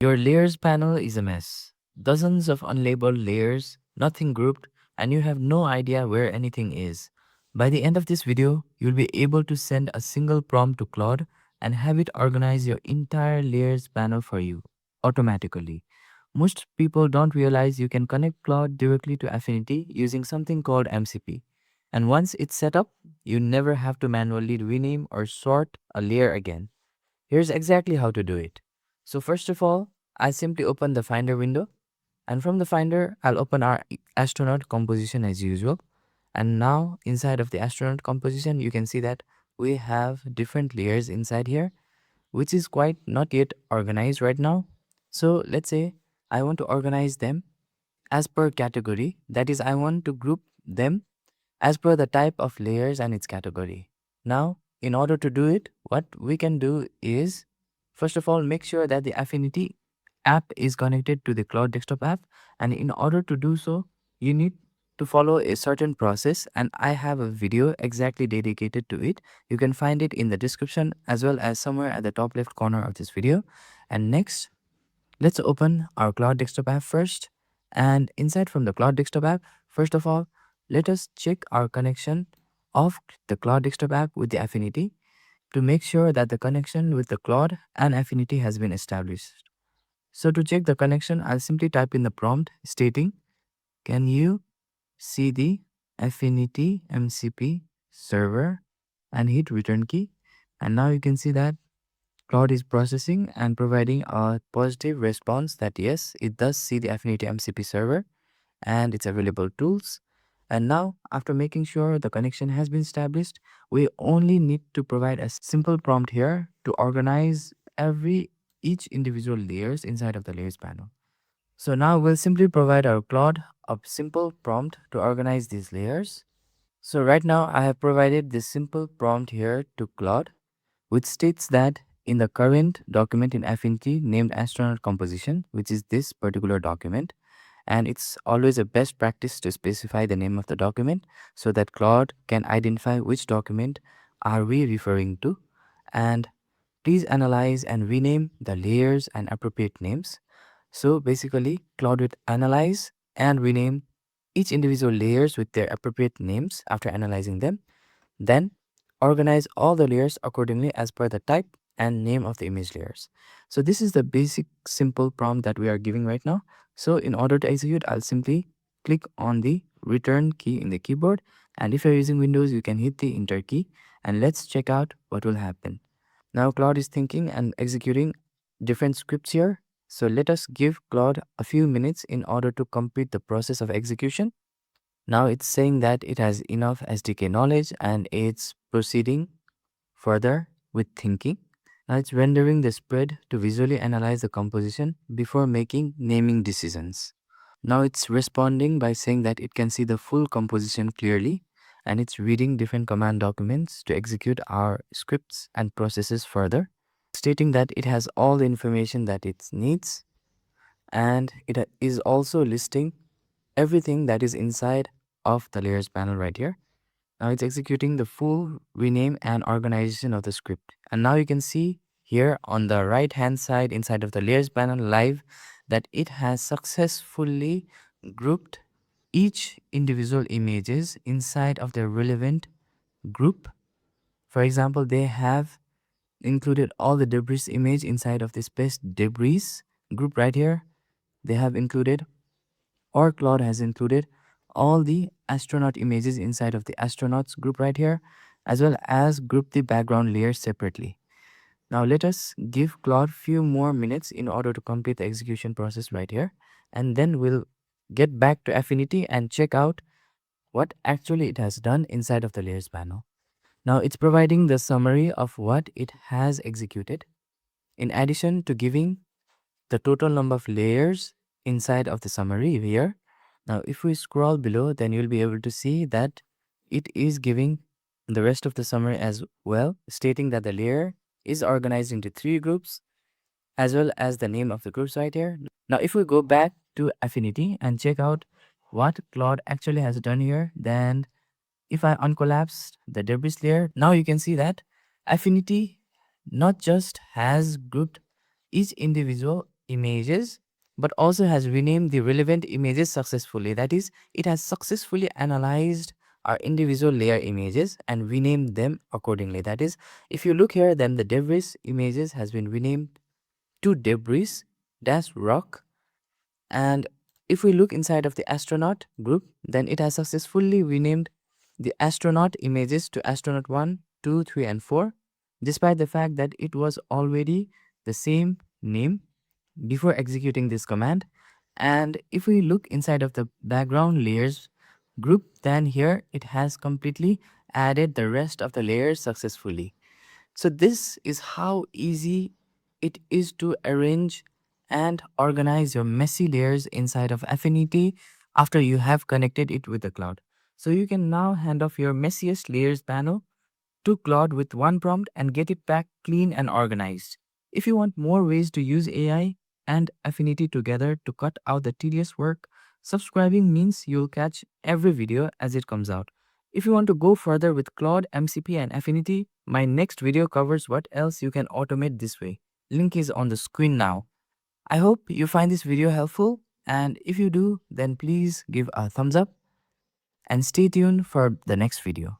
Your layers panel is a mess. Dozens of unlabeled layers, nothing grouped, and you have no idea where anything is. By the end of this video, you'll be able to send a single prompt to Claude and have it organize your entire layers panel for you automatically. Most people don't realize you can connect Claude directly to Affinity using something called MCP. And once it's set up, you never have to manually rename or sort a layer again. Here's exactly how to do it. So first of all, I simply open the Finder window, and from the Finder, I'll open our astronaut composition as usual. And now inside of the astronaut composition, you can see that we have different layers inside here, which is quite not yet organized right now. So let's say I want to organize them as per category. That is, I want to group them as per the type of layers and its category. Now, in order to do it, what we can do is, first of all, make sure that the Affinity app is connected to the Cloud Desktop app. And in order to do so, you need to follow a certain process, and I have a video exactly dedicated to it. You can find it in the description as well as somewhere at the top left corner of this video. And next, let's open our Cloud Desktop app first. And inside from the Cloud Desktop app, first of all, let us check our connection of the Cloud Desktop app with the Affinity to make sure that the connection with the Cloud and Affinity has been established. So to check the connection, I'll simply type in the prompt stating, can you see the Affinity MCP server, and hit return key. And now you can see that Claude is processing and providing a positive response that yes, it does see the Affinity MCP server and its available tools. And now, after making sure the connection has been established, we only need to provide a simple prompt here to organize each individual layers inside of the layers panel. So now we'll simply provide our Claude a simple prompt to organize these layers. So right now I have provided this simple prompt here to Claude, which states that in the current document in Affinity named astronaut composition, which is this particular document, and it's always a best practice to specify the name of the document so that Claude can identify which document are we referring to. And please analyze and rename the layers and appropriate names. So basically, Claude would analyze and rename each individual layers with their appropriate names after analyzing them, then organize all the layers accordingly as per the type and name of the image layers. So this is the basic simple prompt that we are giving right now. So in order to execute, I'll simply click on the return key in the keyboard. And if you're using Windows, you can hit the enter key, and let's check out what will happen. Now Claude is thinking and executing different scripts here. So let us give Claude a few minutes in order to complete the process of execution. Now it's saying that it has enough SDK knowledge and it's proceeding further with thinking. Now it's rendering the spread to visually analyze the composition before making naming decisions. Now it's responding by saying that it can see the full composition clearly, and it's reading different command documents to execute our scripts and processes further, stating that it has all the information that it needs, and it is also listing everything that is inside of the layers panel right here. Now it's executing the full rename and organization of the script. And now you can see here on the right hand side inside of the layers panel live that it has successfully grouped each individual images inside of the relevant group. For example, they have included all the debris image inside of the space debris group right here. They have included, or Claude has included, all the astronaut images inside of the astronauts group right here, as well as group the background layers separately. Now let us give Claude few more minutes in order to complete the execution process right here, and then we'll get back to Affinity and check out what actually it has done inside of the layers panel. Now it's providing the summary of what it has executed, in addition to giving the total number of layers inside of the summary here. Now, if we scroll below, then you'll be able to see that it is giving the rest of the summary as well, stating that the layer is organized into 3 groups, as well as the name of the groups right here. Now, if we go back to Affinity and check out what Claude actually has done here, then if I uncollapse the debris layer, now you can see that Affinity not just has grouped each individual images, but also has renamed the relevant images successfully. That is, it has successfully analyzed our individual layer images and renamed them accordingly. That is, if you look here, then the debris images has been renamed to debris dash rock. And if we look inside of the astronaut group, then it has successfully renamed the astronaut images to astronaut 1, 2, 3, and 4, despite the fact that it was already the same name before executing this command. And if we look inside of the background layers group, then here it has completely added the rest of the layers successfully. So this is how easy it is to arrange and organize your messy layers inside of Affinity after you have connected it with the cloud. So you can now hand off your messiest layers panel to Claude with one prompt and get it back clean and organized. If you want more ways to use AI and Affinity together to cut out the tedious work, subscribing means you'll catch every video as it comes out. If you want to go further with Claude, MCP, and Affinity, my next video covers what else you can automate this way. Link is on the screen now. I hope you find this video helpful, and if you do, then please give a thumbs up and stay tuned for the next video.